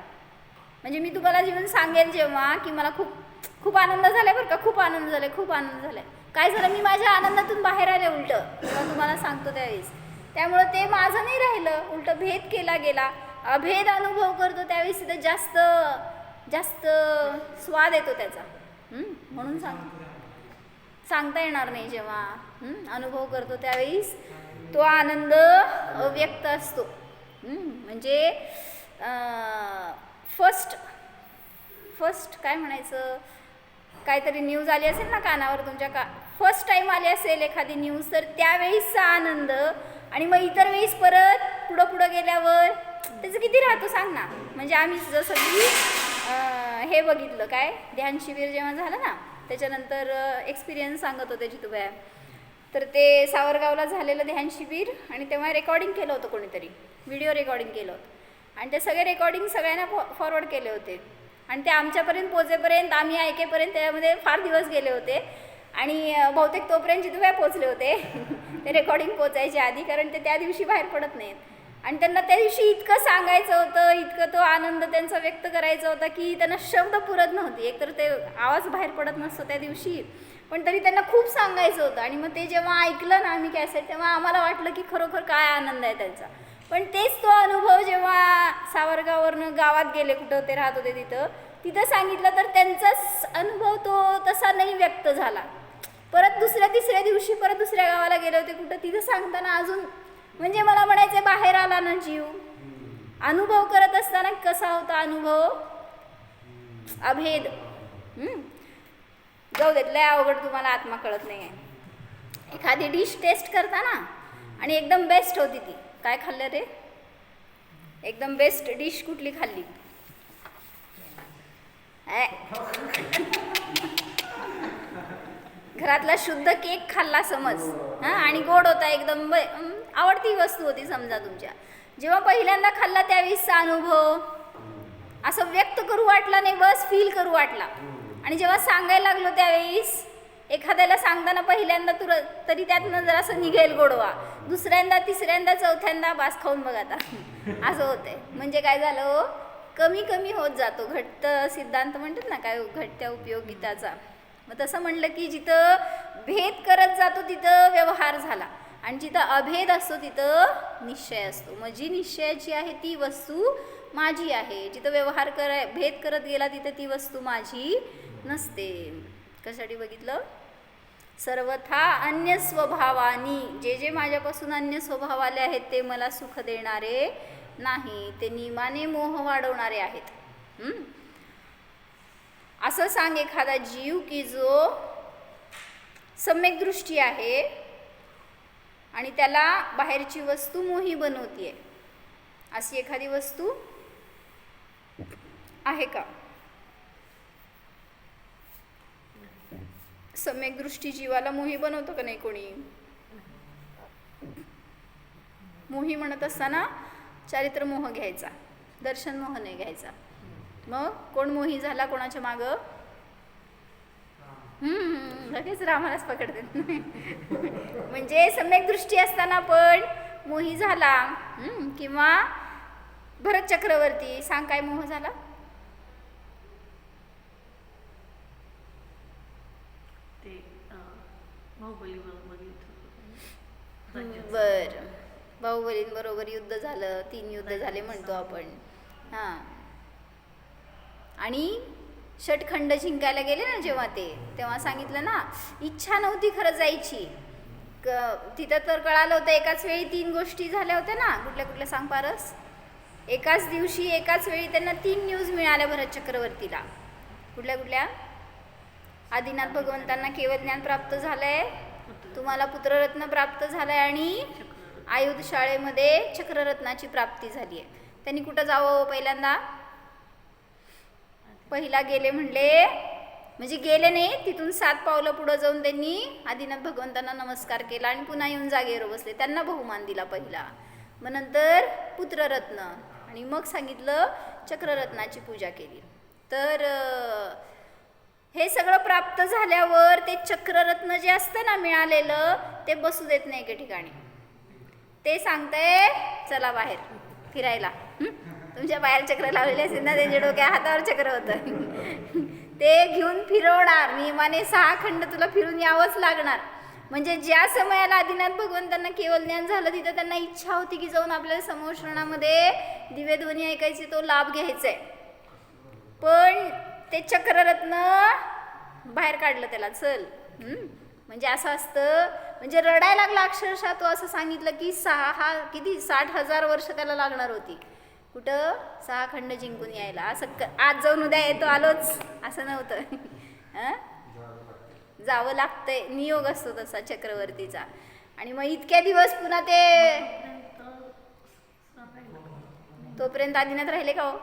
म्हणजे मी तुम्हाला जेव्हा सांगेल जेव्हा की मला खूप खूप आनंद झालाय बरं का, खूप आनंद झालाय, खूप आनंद झालाय, काय झालं? मी माझ्या आनंदातून बाहेर आले उलटं, जेव्हा तुम्हाला सांगतो त्यावेळेस. त्यामुळं ते माझं नाही राहिलं, उलटं भेद केला गेला. अभेद अनुभव करतो त्यावेळेस तिथं जास्त जास्त स्वाद येतो त्याचा. म्हणून सांगता येणार नाही. जेव्हा अनुभव करतो त्यावेळेस तो आनंद अव्यक्त असतो. म्हणजे फर्स्ट काय म्हणायचं, काहीतरी न्यूज आली असेल ना कानावर तुमच्या, फर्स्ट टाईम आली असेल एखादी न्यूज, तर त्यावेळेसचा आनंद आणि मग इतर वेळेस परत पुढं गेल्यावर त्याचं किती राहतो सांग ना. म्हणजे आम्ही जसं की हे बघितलं, काय ध्यान शिबिर जेव्हा झालं ना, त्याच्यानंतर एक्सपिरियन्स सांगत होते जितूबाई, तर ते सावरगावला झालेलं ध्यान शिबिर, आणि तेव्हा रेकॉर्डिंग केलं होतं कोणीतरी, व्हिडिओ रेकॉर्डिंग केलं होतं, आणि ते सगळे रेकॉर्डिंग सगळ्यांना फॉरवर्ड केले होते, आणि ते आमच्यापर्यंत पोचेपर्यंत, आम्ही ऐकेपर्यंत त्यामध्ये फार दिवस गेले होते, आणि बहुतेक तोपर्यंत जितूबाई पोचले होते ते रेकॉर्डिंग पोचायच्या आधी, कारण ते त्या दिवशी बाहेर पडत नाहीत. आणि त्यांना त्या दिवशी इतकं सांगायचं होतं, इतकं तो आनंद त्यांचा व्यक्त करायचा होता की त्यांना शब्द पुरत नव्हती. एकतर ते आवाज बाहेर पडत नसतो त्या दिवशी, पण तरी त्यांना खूप सांगायचं होतं. आणि मग ते जेव्हा ऐकलं ना आम्ही कॅसेट, तेव्हा आम्हाला वाटलं की खरोखर काय आनंद आहे त्यांचा. पण तेच तो अनुभव जेव्हा सावरगाववरनं गावात गेले, कुठं ते राहत होते तिथं सांगितलं, तर त्यांचाच अनुभव तो तसा नाही व्यक्त झाला. परत तिसऱ्या दिवशी परत दुसऱ्या गावाला गेले होते कुठं, तिथं सांगताना अजून म्हणजे मला म्हणायचं बाहेर आला ना जीव. अनुभव करत असताना कसा होता अनुभव? अभेद. जाऊ देत, लय अवघड, तुम्हाला आत्मा कळत नाही आहे. एखादी डिश टेस्ट करता ना, आणि एकदम बेस्ट होती ती, काय खाल्लं रे? एकदम बेस्ट डिश कुठली खाल्ली? घरातला शुद्ध केक खाल्ला समज, हां, आणि गोड होता एकदम, आवडती वस्तू होती समजा तुमच्या. जेव्हा पहिल्यांदा खाल्ला त्यावेळेसचा अनुभव असं व्यक्त करू वाटला नाही, बस फील करू वाटला. आणि जेव्हा सांगायला लागलो त्यावेळेस, एखाद्याला सांगताना पहिल्यांदा तरी त्यातनं जरा असं निघेल गोडवा, दुसऱ्यांदा तिसऱ्यांदा चौथ्यांदा बास खाऊन बघ आता असं होतंय. म्हणजे काय झालं, कमी कमी होत जातो. घट्ट सिद्धांत म्हणतात ना, काय घटत्या उपयोगिताचा. मग तसं म्हणलं की जिथं भेद करत जातो तिथं व्यवहार झाला, आणि जिथं अभेद असतो तिथं निश्चय असतो. मग जी निश्चयाची आहे ती वस्तू माझी आहे. जिथं व्यवहार भेद करत गेला तिथं ती वस्तू माझी नसते. कशासाठी बघितलं? सर्वथा अन्य स्वभावानी, जे माझ्यापासून अन्य स्वभाव आले आहेत ते मला सुख देणारे नाही, ते नियमाने मोह वाढवणारे आहेत. असं सांग एखादा जीव की जो सम्यक दृष्टी आहे आणि त्याला बाहेरची वस्तू मोही बनवतीये, अशी एखादी वस्तू आहे का? सम्यक दृष्टी जीवाला मोही बनवतो का नाही कोणी? मोही म्हणत असताना चारित्र मोह घ्यायचा, दर्शन मोह नाही घ्यायचा. मग कोण मोही झाला कोणाच्या मागं? लगेच रामालाच पकडते. म्हणजे सम्यक दृष्टी असताना पण मोही झाला. किंवा भरत चक्रवर्ती, सांग काय मोह झाला? ते बाहुबली बरोबर युद्ध राज्याचं. बर, बाहुबलींबरोबर युद्ध झालं, 3 युद्ध झाले म्हणतो आपण. हां, आणि षटखंड जिंकायला गेले ना जेव्हा ते, तेव्हा सांगितलं ना इच्छा नव्हती खरं जायची. तिथं तर कळालं होतं एकाच वेळी 3 गोष्टी झाल्या होत्या ना. कुठल्या कुठल्या सांग पारस? एकाच दिवशी एकाच वेळी त्यांना 3 न्यूज मिळाल्या भरत चक्रवर्तीला. कुठल्या कुठल्या? आदिनाथ भगवंतांना केवळ ज्ञान प्राप्त झालंय, तुम्हाला पुत्ररत्न प्राप्त झालंय, आणि आयुध शाळेमध्ये चक्ररत्नाची प्राप्ती झाली आहे. त्यांनी कुठं जावं पहिल्यांदा? पहिला गेले म्हणले, म्हणजे गेले नाही, तिथून 7 पावलं पुढं जाऊन त्यांनी आदिनाथ भगवंतांना नमस्कार केला आणि पुन्हा येऊन जागेवर बसले. त्यांना बहुमान दिला पहिला. मग नंतर पुत्ररत्न, आणि मग सांगितलं चक्ररत्नाची पूजा केली. तर हे सगळं प्राप्त झाल्यावर ते चक्ररत्न जे असतं ना मिळालेलं, ते बसू देत नाही एके ठिकाणी. ते सांगतंय चला बाहेर फिरायला. तुमच्या बाहेर चक्र लावलेले असेल ना, त्यांच्या डोक्या हातावर चक्र होतं. ते घेऊन फिरवणार नियमाने. 6 खंड तुला फिरून यावंच लागणार. म्हणजे ज्या समयाला आदिनाथ भगवंतांना केवळ ज्ञान झालं, तिथं त्यांना इच्छा होती की जाऊन आपल्याला समोश्रणामध्ये दिव्यध्वनी ऐकायची, तो लाभ घ्यायचा आहे. पण ते चक्ररत्न बाहेर काढलं त्याला. चल. म्हणजे असं असतं, म्हणजे रडायला लागला अक्षरशः. तो असं सांगितलं की 60,000 वर्ष त्याला लागणार होती. कुठं? 6 खंड जिंकून यायला. असं आज जाऊन उद्या येतो आलोच असं नव्हतं. जावं लागतंय. नियोग असतो तसा चक्रवर्तीचा. आणि मग इतक्या दिवस पुन्हा ते तोपर्यंत आदिनाथ राहिले का हो?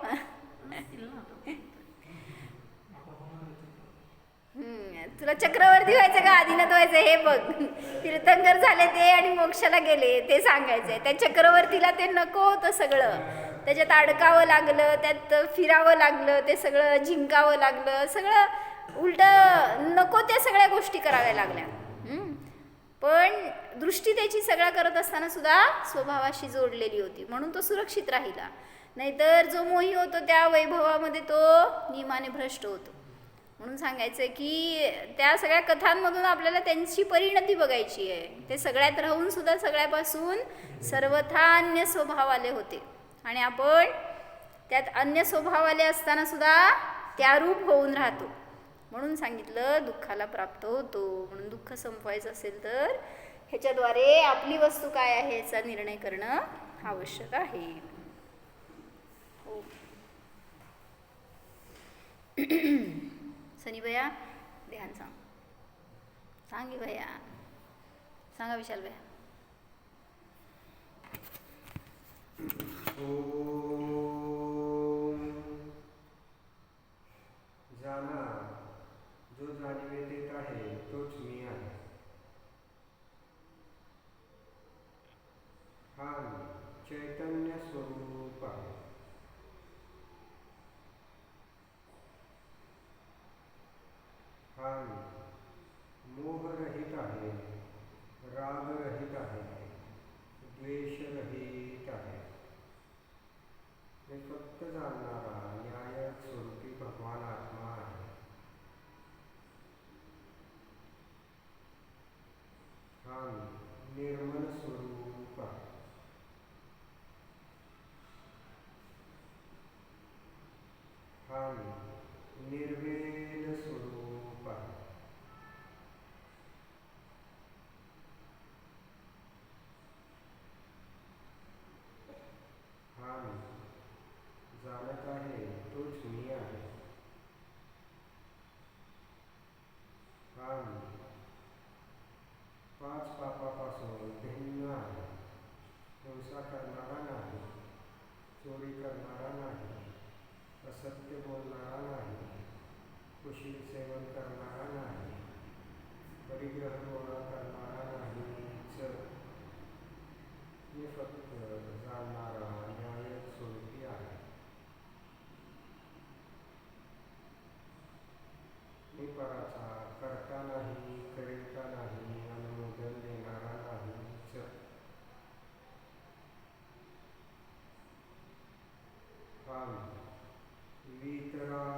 तुला चक्रवर्ती व्हायचं का आदिनाथ व्हायचं हे बघ. तीर्थंकर झाले ते आणि मोक्षाला गेले ते सांगायचंय. त्या चक्रवर्तीला ते नको होतं सगळं. त्याच्यात अडकावं लागलं, त्यात फिरावं लागलं, ते सगळं जिंकावं लागलं, सगळं उलट नको त्या सगळ्या गोष्टी कराव्या लागल्या. पण दृष्टी त्याची सगळं करत असताना सुद्धा स्वभावाशी जोडलेली होती, म्हणून तो सुरक्षित राहिला. नाहीतर जो मोही होतो त्या वैभवामध्ये तो नियमाने भ्रष्ट होतो. म्हणून सांगायचं की त्या सगळ्या कथांमधून आपल्याला त्यांची परिणती बघायची आहे. ते सगळ्यात राहून सुद्धा सगळ्यापासून सर्वथा अन्य स्वभावाले होते, आणि आपण त्यात अन्य स्वभावाले असताना सुद्धा त्या रूप होऊन राहतो. म्हणून सांगितलं दुःखाला प्राप्त होतो. म्हणून दुःख संपवायचं असेल तर ह्याच्याद्वारे आपली वस्तू काय आहे याचा निर्णय करणं आवश्यक आहे. हो. सनी भैया ध्यान सांग. सांगी भैया सांगा. विशाल भैया. जाना जो जाणीवे देत आहे तोच मी आहे. हा चैतन्य स्वरूप आहे. हा मोहरहित आहे, रागरहित आहे, द्वेषरहित आहे. मी फक्त जाणणारा न्याय स्वरूपी भगवान आत्मा आहे. हा निर्मल स्वरूप आहे. हा निर्वेद स्वरूप आहे. हा जाणत आहे तोच मी आहे. हा 5 पापापासून भिन्न आहे. हिंसा करणारा नाही, चोरी करणारा नाही, असत्य बोलणारा नाही, कुशील सेवन करणारा नाही, परिग्रह गोळा करणारा नाहीच. मी फक्त जाणणारा न्याय स्वरूपी आहे. मी पराचा करता नाही, काम वितरागात्मक